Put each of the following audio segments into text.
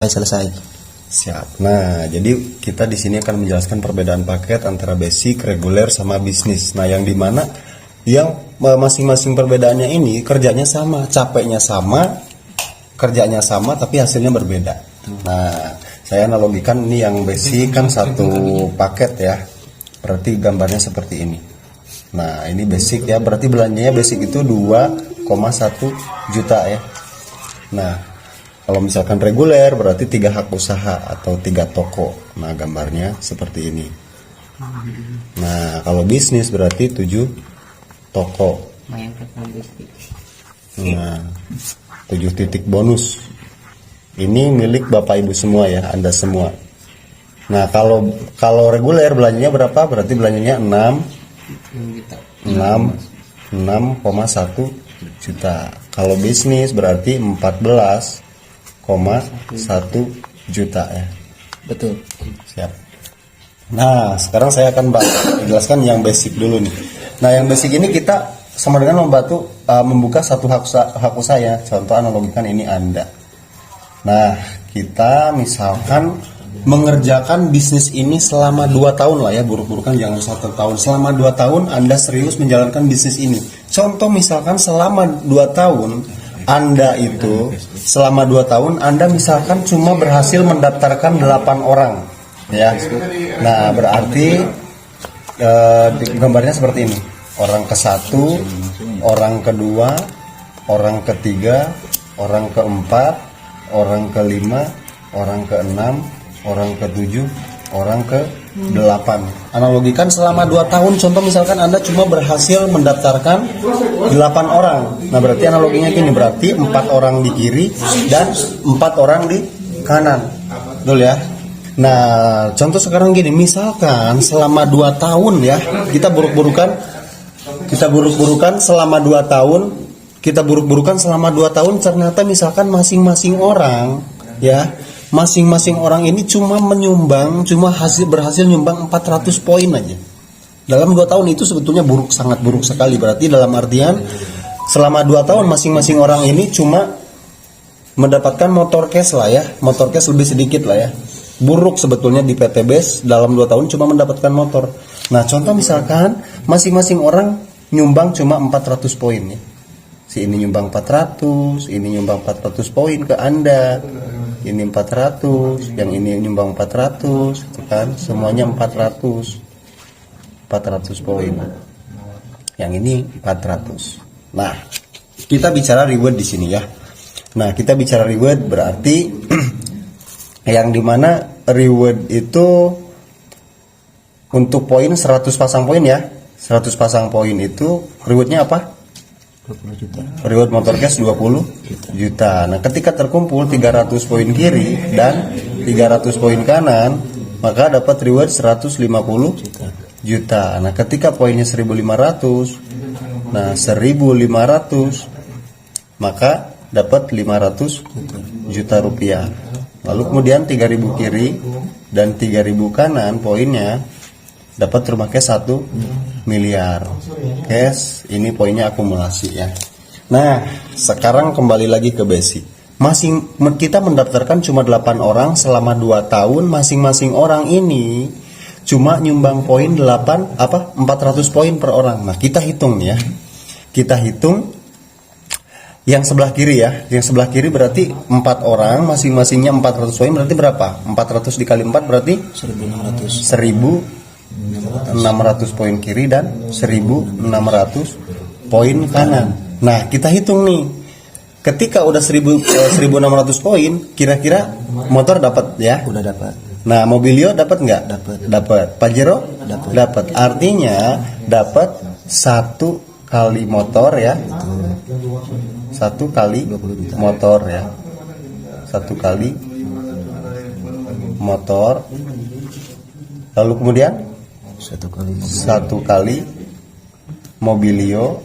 Selesai. Siap. Nah, jadi kita di sini akan menjelaskan perbedaan paket antara basic, reguler, sama bisnis. Nah, yang dimana yang masing-masing perbedaannya ini kerjanya sama, capeknya sama, kerjanya sama, tapi hasilnya berbeda. Nah, saya analogikan ini yang basic kan satu paket ya, berarti gambarnya seperti ini. Nah, ini basic ya, berarti belanjanya basic itu 2,1 juta ya. Nah, kalau misalkan reguler berarti 3 hak usaha atau 3 toko. Nah, gambarnya seperti ini. Nah, kalau bisnis berarti 7 toko. Nah, 7 titik bonus. Ini milik Bapak Ibu semua ya, Anda semua. Nah, kalau reguler belanjanya berapa? Berarti belanjanya 6,1 juta. Kalau bisnis berarti 14,1 juta ya. Betul. Siap. Nah, sekarang saya akan menjelaskan yang basic dulu nih. Nah, yang basic ini kita sama dengan membuka satu hak usaha ya. Contoh analogikan ini Anda. Nah, kita misalkan mengerjakan bisnis ini selama 2 tahun lah ya, buruk-burukan jangan 1 tahun. Selama 2 tahun Anda serius menjalankan bisnis ini. Contoh misalkan selama 2 tahun Anda itu selama 2 tahun Anda misalkan cuma berhasil mendaftarkan 8 orang ya. Nah, berarti gambarnya seperti ini. Orang ke-1, orang kedua, orang ketiga, orang keempat, orang ke-5, orang ke-6, orang ke-7, orang ke-8. Analogikan selama 2 tahun, contoh misalkan Anda cuma berhasil mendaftarkan 8 orang. Nah, berarti analoginya gini, berarti 4 orang di kiri dan 4 orang di kanan. Betul ya? Nah, contoh sekarang gini, misalkan selama 2 tahun ya, kita buruk-burukan selama 2 tahun, ternyata misalkan masing-masing orang ya, masing-masing orang ini cuma berhasil nyumbang 400 poin aja. Dalam 2 tahun itu sebetulnya sangat buruk sekali. Berarti dalam artian selama 2 tahun masing-masing orang ini cuma mendapatkan motor cash lah ya. Motor cash lebih sedikit lah ya. Buruk sebetulnya di PT BES dalam 2 tahun cuma mendapatkan motor. Nah, contoh misalkan masing-masing orang nyumbang cuma 400 poin ya. Si ini nyumbang 400, ini nyumbang 400 poin ke Anda. Ini 400, yang ini nyumbang 400, itu kan semuanya 400 poin. Yang ini 400. Nah, kita bicara reward di sini ya. Nah, kita bicara reward berarti yang dimana reward itu untuk poin 100 pasang poin ya. 100 pasang poin itu rewardnya apa? 20 juta. Reward motor cash 20 juta. Nah, ketika terkumpul 300 poin kiri dan 300 poin kanan, maka dapat reward 150 juta. Nah, ketika poinnya 1500, nah 1500, maka dapat 500 juta rupiah. Lalu kemudian 3000 kiri dan 3000 kanan poinnya dapat rumah cash 1 miliar cash. Ini poinnya akumulasi ya. Nah, sekarang kembali lagi ke basic. Kita mendaftarkan cuma 8 orang selama 2 tahun. Masing-masing orang ini cuma nyumbang poin 400 poin per orang. Nah, kita hitung ya. Kita hitung yang sebelah kiri ya. Yang sebelah kiri berarti 4 orang, masing-masingnya 400 poin, berarti berapa? 400 dikali 4 berarti 1600 poin kiri dan 1600 poin kanan. Nah, kita hitung nih. Ketika udah 1600 poin, kira-kira motor dapat ya? Udah dapat. Nah, Mobilio dapat nggak? Dapat. Pajero dapat. Artinya dapat 1 kali motor ya. 1 kali motor ya. 1 kali motor. Lalu kemudian 1 kali Mobilio.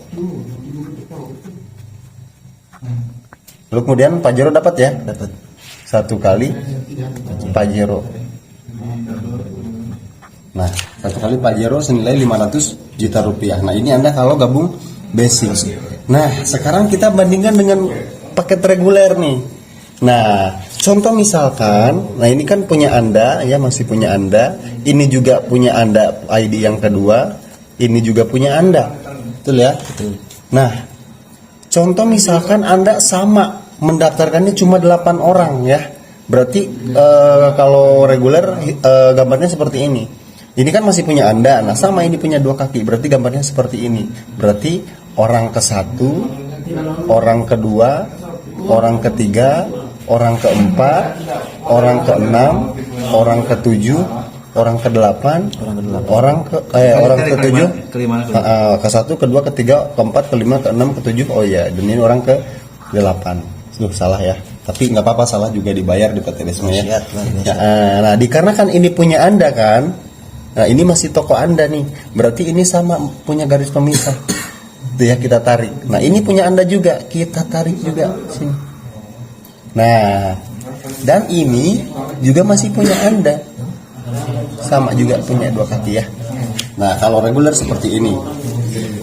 Lalu kemudian Pajero dapat ya? Dapat. 1 kali Pajero. Nah, 1 kali Pajero senilai 500 juta rupiah. Nah, ini Anda kalau gabung basic. Nah, sekarang kita bandingkan dengan paket reguler nih. Nah, Contoh misalkan, nah ini kan punya Anda ya, masih punya Anda, ini juga punya Anda ID yang kedua, ini juga punya Anda, betul ya? Betul. Nah, contoh misalkan Anda sama mendaftarkannya cuma 8 orang ya, berarti kalau reguler gambarnya seperti ini. Ini kan masih punya Anda, nah sama ini punya 2 kaki, berarti gambarnya seperti ini. Berarti orang ke-1, orang kedua, orang ketiga, orang keempat, orang ke-6, orang ke-7, orang ke-8, orang ke-7, ke-1, kedua, ketiga, keempat, kelima, ke-6, ke-7. Oh iya, dan ini orang ke-8. Salah ya. Tapi nggak apa-apa, salah juga dibayar di PTBSM ya. Nah, dikarenakan ini punya Anda kan. Nah, ini masih toko Anda nih. Berarti ini sama punya garis pemisah. Itu ya, kita tarik. Nah, ini punya Anda juga, kita tarik juga sini. Nah, dan ini juga masih punya Anda. Sama juga punya 2 kaki ya. Nah, kalau reguler seperti ini.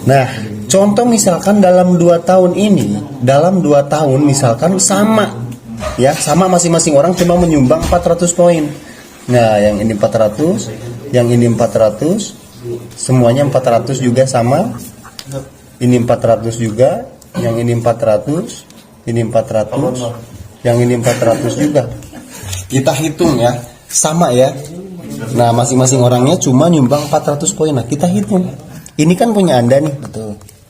Nah, contoh misalkan dalam 2 tahun ini, dalam 2 tahun misalkan sama ya, sama masing-masing orang cuma menyumbang 400 poin. Nah, yang ini 400, yang ini 400, semuanya 400 juga sama. Ini 400 juga, yang ini 400, ini 400, yang ini 400 juga. Kita hitung ya, sama ya. Nah, masing-masing orangnya cuma nyumbang 400 poin. Nah, kita hitung. Ini kan punya Anda nih.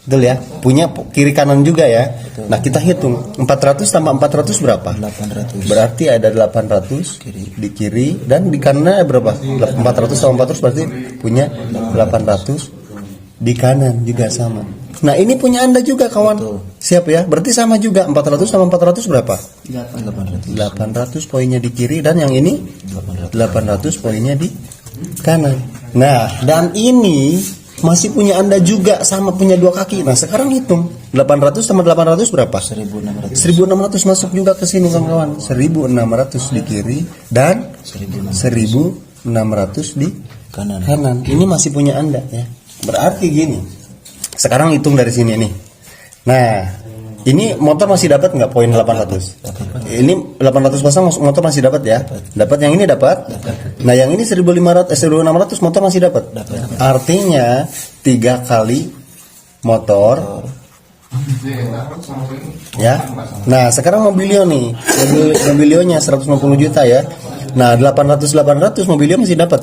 Betul ya. Punya kiri kanan juga ya. Betul. Nah, kita hitung. 400 tambah 400 berapa? 800. Berarti ada 800 di kiri dan di kanan berapa? 400 tambah 400 berarti punya 800 di kanan juga sama. Nah, ini punya Anda juga kawan. Betul. Siap ya? Berarti sama juga. 400 tambah 400 berapa? 800 poinnya di kiri dan yang ini 800 poinnya di kanan. Nah, dan ini masih punya Anda juga sama punya 2 kaki. Nah, sekarang hitung 800 sama 800 berapa? 1600. 1600 masuk juga ke sini kawan-kawan. 1600 di kiri dan 1600 di kanan. Ini masih punya Anda ya. Berarti gini. Sekarang hitung dari sini nih. Nah, ini motor masih dapat nggak poin 800? Ini 800 pasang motor masih dapat ya? Dapat yang ini dapat? Nah, yang ini 1600 motor masih dapat. Artinya 3 kali motor. Ya. Nah, sekarang Mobilio nih. Mobilionya 150 juta ya. Nah, 800 Mobilio masih dapat.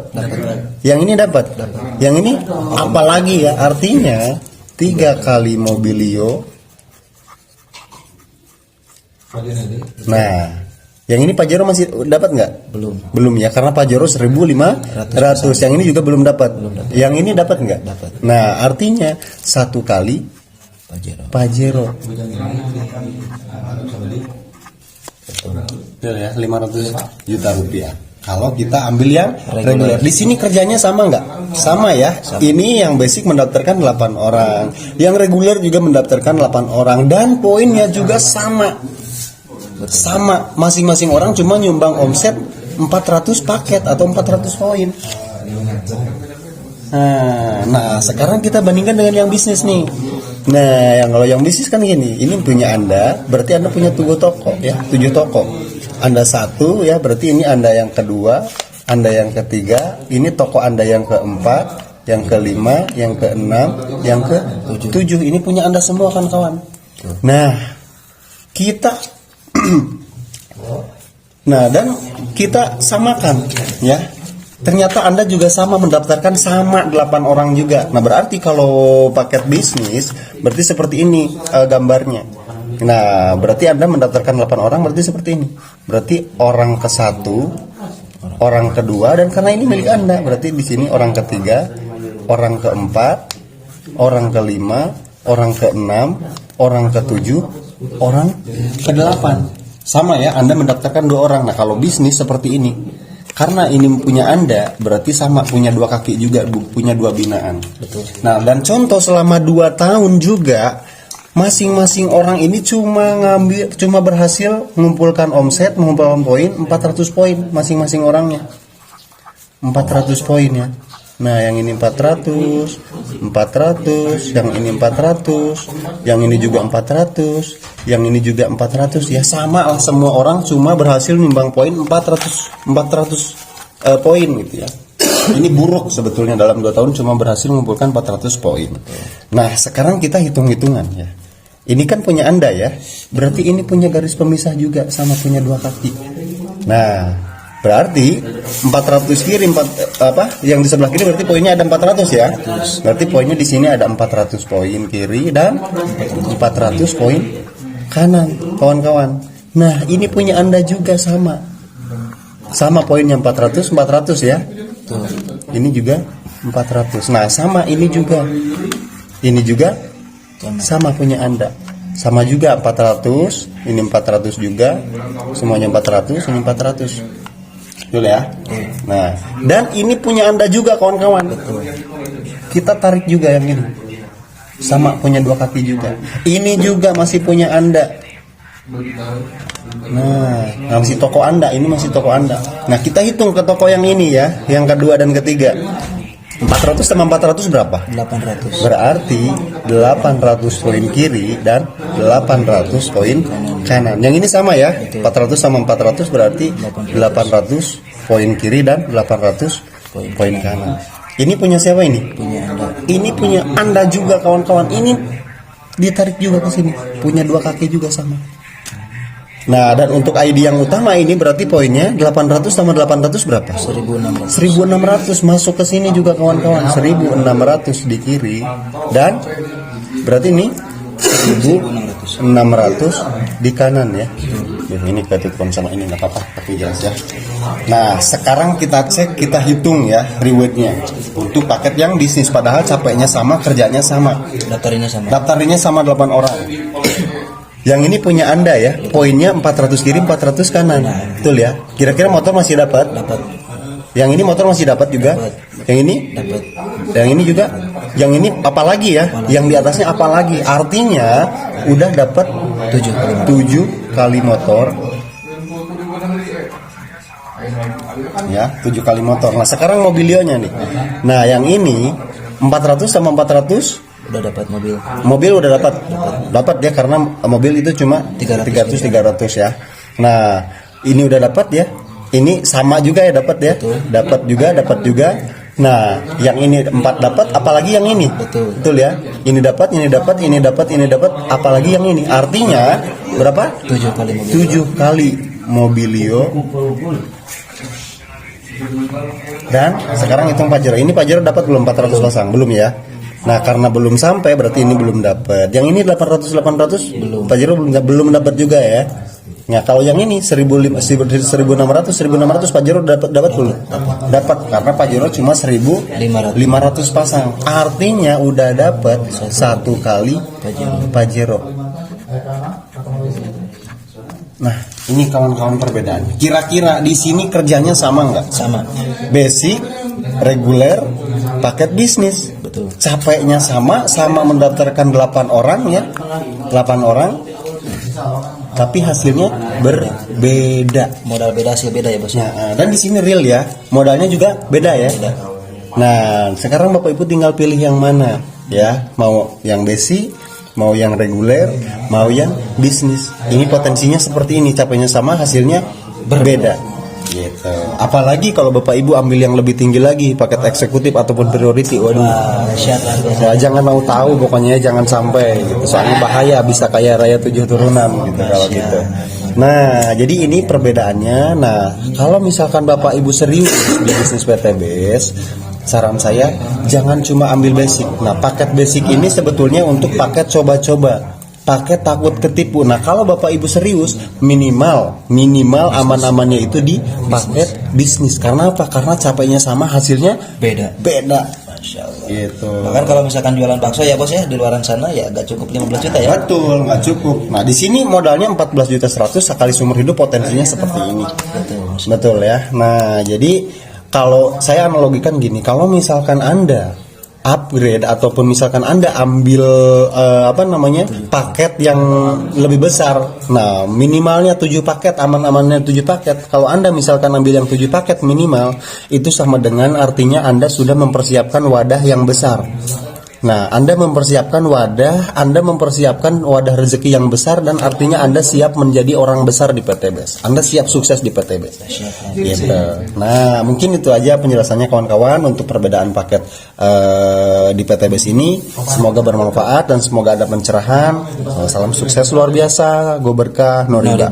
Yang ini dapat. Yang ini apalagi ya? Artinya 3 kali Mobilio. Nah, yang ini Pajero masih dapat nggak? Belum ya, karena Pajero 1500. Yang ini juga belum dapat. Yang ini dapat nggak? Dapat. Nah, artinya 1 kali Pajero. Betul ya, 500 juta rupiah. Kalau kita ambil yang reguler. Di sini kerjanya sama nggak? Sama ya. Ini yang basic mendaftarkan 8 orang. Yang reguler juga mendaftarkan 8 orang. Dan poinnya juga sama. Sama. Masing-masing orang cuma nyumbang omset 400 paket atau 400 poin. Nah, sekarang kita bandingkan dengan yang bisnis nih. Nah, kalau yang bisnis kan gini. Ini punya Anda, berarti Anda punya 7 toko ya, 7 toko. Anda 1 ya, berarti ini Anda yang kedua, Anda yang ketiga, ini toko Anda yang keempat, yang kelima, yang keenam, yang ke-7. Ini punya Anda semua kan kawan. Nah, kita nah, dan kita samakan ya. Ternyata Anda juga sama mendaftarkan sama 8 orang juga. Nah, berarti kalau paket bisnis berarti seperti ini gambarnya. Nah, berarti Anda mendaftarkan 8 orang berarti seperti ini. Berarti orang ke-1, orang kedua, dan karena ini milik Anda, berarti di sini orang ketiga, orang keempat, orang kelima, orang keenam, orang ke-7, orang ke-8. Sama ya, Anda mendaftarkan 2 orang. Nah, kalau bisnis seperti ini. Karena ini punya Anda, berarti sama punya 2 kaki juga, punya 2 binaan. Betul. Nah, dan contoh selama 2 tahun juga masing-masing orang ini cuma berhasil mengumpulkan omset, mengumpulkan poin 400 poin masing-masing orangnya. 400 poin ya. Nah, yang ini 400, yang ini 400, yang ini juga 400, yang ini juga 400 ya, sama lah semua orang cuma berhasil nimbang poin 400 poin gitu ya. Ini buruk sebetulnya, dalam 2 tahun cuma berhasil mengumpulkan 400 poin. Nah, sekarang kita hitung-hitungan ya. Ini kan punya Anda ya. Berarti ini punya garis pemisah juga sama punya 2 kaki. Nah, berarti 400 kiri yang di sebelah kiri berarti poinnya ada 400 ya. Berarti poinnya di sini ada 400 poin kiri dan 400 poin kanan, kawan-kawan. Nah, ini punya Anda juga sama. Sama poinnya 400 ya. Ini juga 400. Nah, sama ini juga. Ini juga sama punya Anda. Sama juga 400, ini 400 juga. Semuanya 400, ini 400. Betul ya? Nah, dan ini punya Anda juga kawan-kawan. Kita tarik juga yang ini. Sama punya 2 kaki juga. Ini juga masih punya Anda. Nah, masih toko Anda, ini masih toko Anda. Nah, kita hitung ke toko yang ini ya, yang kedua dan ketiga. 400 sama 400 berapa? 800. Berarti 800 poin kiri dan 800 poin kanan. Yang ini sama ya, 400 sama 400 berarti 800 poin kiri dan 800 poin kanan. Ini punya siapa ini? Punya Anda. Ini punya Anda juga kawan-kawan. Ini ditarik juga ke sini. Punya 2 kaki juga sama. Nah, dan untuk ID yang utama ini berarti poinnya 800 sama 800 berapa? 1600. 1600 masuk ke sini juga kawan-kawan. 1600 di kiri dan berarti ini 1600 di kanan ya. Ini ketutupan sama ini nggak apa-apa, tapi jelas ya. Nah, sekarang kita cek, kita hitung ya rewardnya untuk paket yang bisnis. Padahal capeknya sama, kerjanya sama. Daftarinnya sama 8 orang. Yang ini punya Anda ya, poinnya 400 kiri, 400 kanan. Betul ya? Kira-kira motor masih dapat? Dapat. Yang ini motor masih dapat juga? Yang ini? Dapat. Yang ini juga? Yang ini apalagi ya? Yang di atasnya apalagi? Artinya udah dapat 7 kali motor. Ya, 7 kali motor. Nah, sekarang mobilionya nih. Nah, yang ini 400 sama 400 udah dapat mobil. Mobil udah dapat ya, karena mobil itu cuma 300 ya. Nah, ini udah dapat ya. Ini sama juga ya, dapat ya. Dapat juga. Nah, yang ini 4 dapat, apalagi yang ini. Betul ya. Ini dapat, apalagi yang ini. Artinya berapa? 7 kali mobil. 7 kali mobilio. Dan sekarang hitung Pajero. Ini Pajero dapat belum 400 pasang? Belum ya. Nah, karena belum sampai berarti ini belum dapat. Yang ini 800 belum. Pajero belum dapat juga ya. Nah, kalau yang ini 1600 Pajero dapat belum? Dapat karena Pajero cuma 1500 pasang. Artinya udah dapat 1 kali Pajero. Nah, ini kawan-kawan perbedaan. Kira-kira di sini kerjanya sama nggak? Sama. Basic, reguler, paket bisnis. Betul. Capeknya sama mendaftarkan 8 orang ya. 8 orang. Tapi hasilnya berbeda. Modal beda, hasil beda ya, Bos. Nah, dan di sini real ya. Modalnya juga beda ya. Nah, sekarang Bapak Ibu tinggal pilih yang mana ya. Mau yang basic, mau yang reguler, mau yang bisnis. Ini potensinya seperti ini, capeknya sama, hasilnya berbeda. Gitu. Apalagi kalau Bapak Ibu ambil yang lebih tinggi lagi, paket eksekutif ataupun priority. Waduh. Ya, jangan mau tahu pokoknya, jangan sampai gitu. Soalnya bahaya, bisa kaya raya 7 turunan gitu kalau gitu. Nah, jadi ini perbedaannya. Nah, kalau misalkan Bapak Ibu serius di bisnis PTBS, saran saya jangan cuma ambil basic. Nah, paket basic ini sebetulnya untuk paket coba-coba, paket takut ketipu. Nah, kalau Bapak Ibu serius, minimal aman-amannya itu di paket bisnis. Karena apa? Karena capeknya sama, hasilnya beda. Masya Allah. Gitu. Bahkan kalau misalkan jualan bakso ya, Bos ya, di luaran sana ya nggak cukup 15 juta ya. Betul, nggak cukup. Nah, di sini modalnya 14.100.000 sekali seumur hidup, potensinya seperti ini. Betul ya. Nah, jadi kalau saya analogikan gini, kalau misalkan Anda upgrade ataupun misalkan Anda ambil paket yang lebih besar. Nah, minimalnya 7 paket, aman-amannya 7 paket. Kalau Anda misalkan ambil yang 7 paket minimal, itu sama dengan artinya Anda sudah mempersiapkan wadah yang besar. Nah, Anda mempersiapkan wadah rezeki yang besar, dan artinya Anda siap menjadi orang besar di PTBS. Anda siap sukses di PTBS. Gitu. Nah, mungkin itu aja penjelasannya kawan-kawan untuk perbedaan paket di PTBS ini. Semoga bermanfaat dan semoga ada pencerahan. Salam sukses luar biasa. Go berkah, no riba.